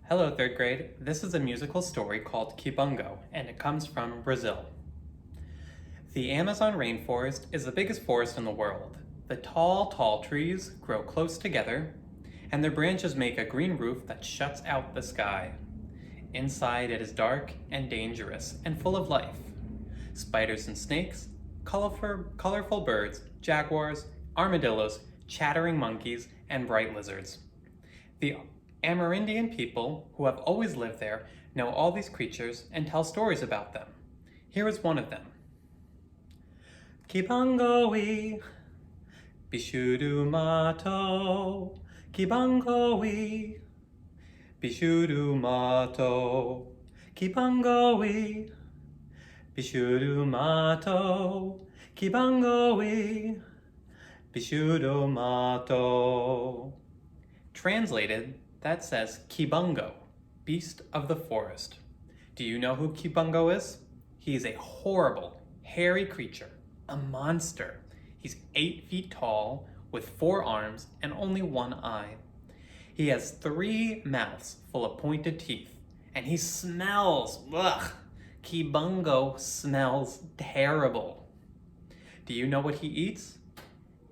Hello, third grade. This is a musical story called Kibungo, and it comes from Brazil. The Amazon rainforest is the biggest forest in the world. The tall, tall trees grow close together, and their branches make a green roof that shuts out the sky. Inside, it is dark and dangerous and full of life. Spiders and snakes, colorful birds, jaguars, armadillos, chattering monkeys, and bright lizards. The Amerindian people, who have always lived there, know all these creatures and tell stories about them. Here is one of them. Kibangoi, bishudu mato, kibangoi, bishudu mato, kibangoi, bishudu mato, kibangoi, bishudu mato. Translated, that says Kibungo, beast of the forest. Do you know who Kibungo is? He is a horrible, hairy creature, a monster. He's 8 feet tall, with 4 arms and only 1 eye. He has 3 mouths full of pointed teeth, and he smells, ugh! Kibungo smells terrible. Do you know what he eats?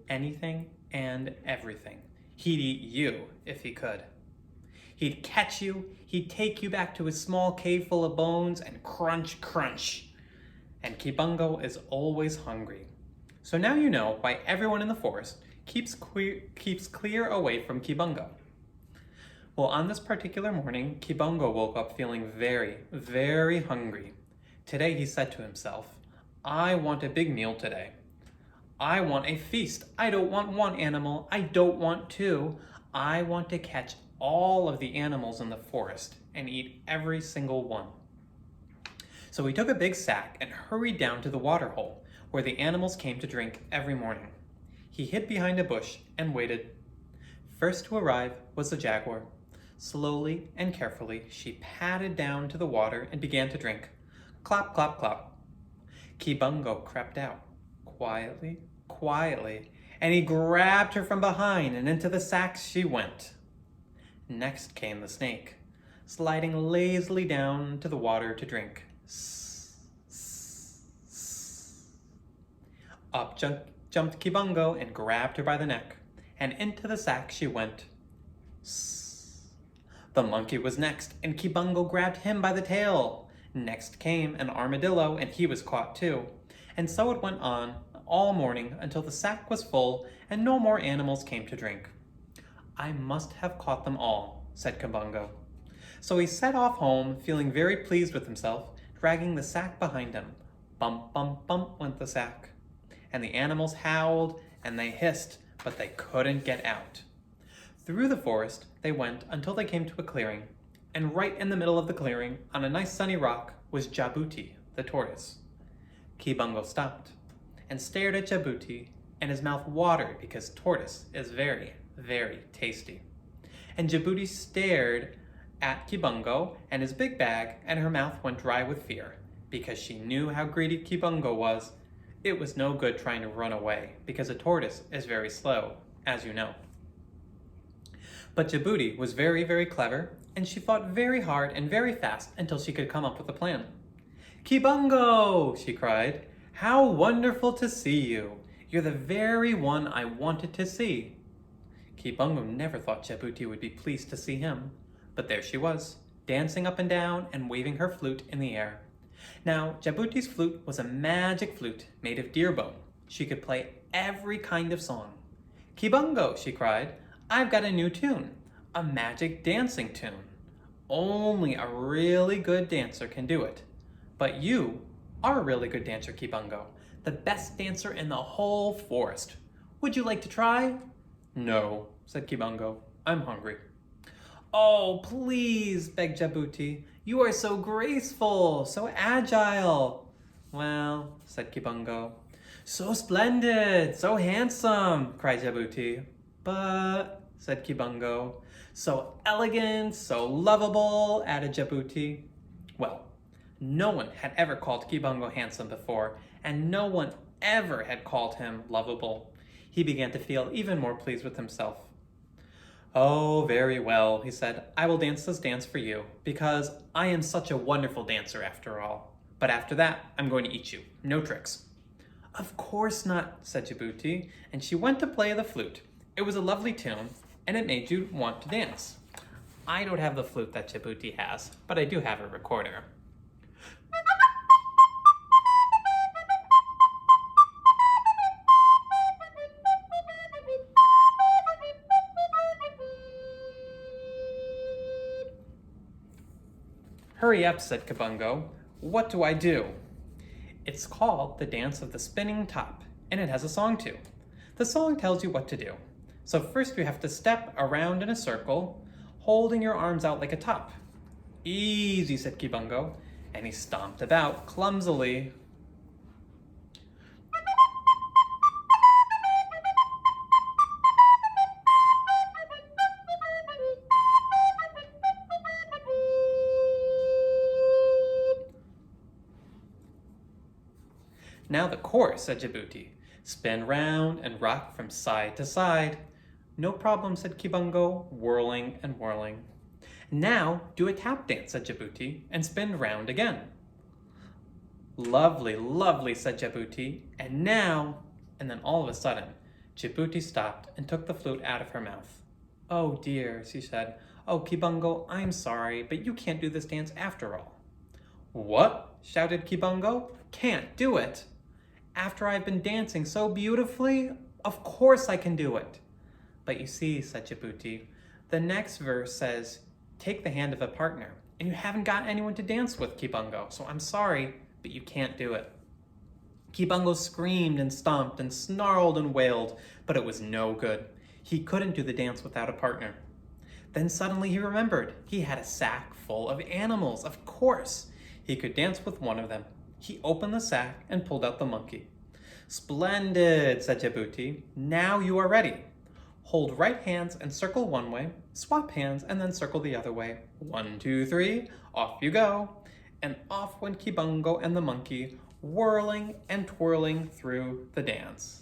Anything and everything. He'd eat you if he could. He'd catch you, he'd take you back to his small cave full of bones and crunch, crunch. And Kibungo is always hungry. So now you know why everyone in the forest keeps clear away from Kibungo. Well, on this particular morning, Kibungo woke up feeling very, very hungry. Today he said to himself, I want a big meal today. I want a feast. I don't want 1 animal. I don't want 2. I want to catch all of the animals in the forest and eat every single one. So he took a big sack and hurried down to the water hole where the animals came to drink every morning. He hid behind a bush and waited. First to arrive was the jaguar. Slowly and carefully, she padded down to the water and began to drink. Clop, clop, clop. Kibungo crept out. Quietly, and he grabbed her from behind, and into the sack she went. Next came the snake, sliding lazily down to the water to drink. Up jumped Kibungo and grabbed her by the neck, and into the sack she went. The monkey was next, and Kibungo grabbed him by the tail. Next came an armadillo, and he was caught too. And so it went on all morning until the sack was full and no more animals came to drink. I must have caught them all, said Kibungo. So he set off home, feeling very pleased with himself, dragging the sack behind him. Bump, bump, bump went the sack. And the animals howled and they hissed, but they couldn't get out. Through the forest they went until they came to a clearing. And right in the middle of the clearing, on a nice sunny rock, was Jabuti, the tortoise. Kibungo stopped and stared at Jabuti, and his mouth watered because tortoise is very, very tasty. And Jabuti stared at Kibungo and his big bag, and her mouth went dry with fear because she knew how greedy Kibungo was. It was no good trying to run away because a tortoise is very slow, as you know. But Jabuti was very, very clever, and she fought very hard and very fast until she could come up with a plan. Kibungo, she cried, how wonderful to see you. You're the very one I wanted to see. Kibungo never thought Jabuti would be pleased to see him, but there she was, dancing up and down and waving her flute in the air. Now, Jabuti's flute was a magic flute made of deer bone. She could play every kind of song. Kibungo, she cried, I've got a new tune, a magic dancing tune. Only a really good dancer can do it. But you are a really good dancer, Kibungo, the best dancer in the whole forest. Would you like to try? No, said Kibungo. I'm hungry. Oh, please, begged Jabuti. You are so graceful, so agile. Well, said Kibungo. So splendid, so handsome, cried Jabuti. But, said Kibungo, so elegant, so lovable, added Jabuti. Well, no one had ever called Kibungo handsome before, and no one ever had called him lovable. He began to feel even more pleased with himself. Oh, very well, he said. I will dance this dance for you, because I am such a wonderful dancer after all. But after that, I'm going to eat you. No tricks. Of course not, said Djibouti, and she went to play the flute. It was a lovely tune, and it made you want to dance. I don't have the flute that Djibouti has, but I do have a recorder. Hurry up, said Kibungo. What do I do? It's called the Dance of the Spinning Top, and it has a song too. The song tells you what to do. So first you have to step around in a circle, holding your arms out like a top. Easy, said Kibungo, and he stomped about clumsily. Now the chorus, said Djibouti. Spin round and rock from side to side. No problem, said Kibungo, whirling and whirling. Now do a tap dance, said Djibouti, and spin round again. Lovely, lovely, said Djibouti, and now, and then all of a sudden, Djibouti stopped and took the flute out of her mouth. Oh dear, she said. Oh, Kibungo, I'm sorry, but you can't do this dance after all. What? Shouted Kibungo. Can't do it? After I've been dancing so beautifully? Of course I can do it. But you see, said Djibouti, the next verse says, take the hand of a partner, and you haven't got anyone to dance with, Kibungo, so I'm sorry, but you can't do it. Kibungo screamed and stomped and snarled and wailed, but it was no good. He couldn't do the dance without a partner. Then suddenly he remembered he had a sack full of animals, of course. He could dance with one of them. He opened the sack and pulled out the monkey. Splendid, said Djibouti. Now you are ready. Hold right hands and circle one way, swap hands and then circle the other way. 1, 2, 3, off you go. And off went Kibungo and the monkey, whirling and twirling through the dance.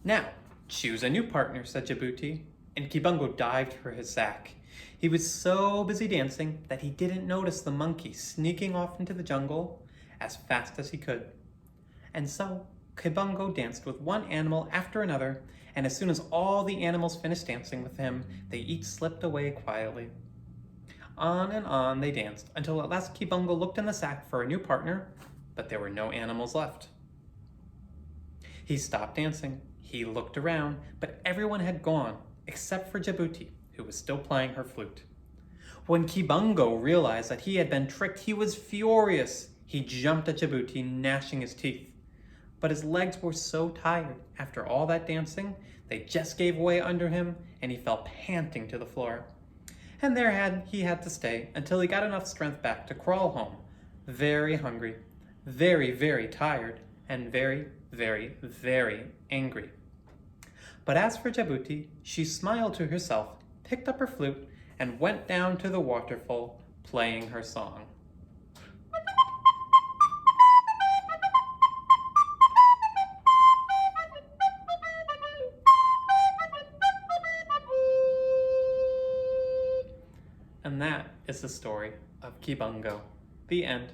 Now, choose a new partner, said Djibouti, and Kibungo dived for his sack. He was so busy dancing that he didn't notice the monkey sneaking off into the jungle as fast as he could. And so, Kibungo danced with one animal after another, and as soon as all the animals finished dancing with him, they each slipped away quietly. On and on they danced, until at last Kibungo looked in the sack for a new partner, but there were no animals left. He stopped dancing. He looked around, but everyone had gone, except for Djibouti, who was still playing her flute. When Kibungo realized that he had been tricked, he was furious. He jumped at Djibouti, gnashing his teeth. But his legs were so tired after all that dancing, they just gave way under him, and he fell panting to the floor. And there he had to stay until he got enough strength back to crawl home, very hungry, very, very tired, and very, very, very angry. But as for Djibouti, she smiled to herself, picked up her flute, and went down to the waterfall, playing her song. And that is the story of Kibungo. The end.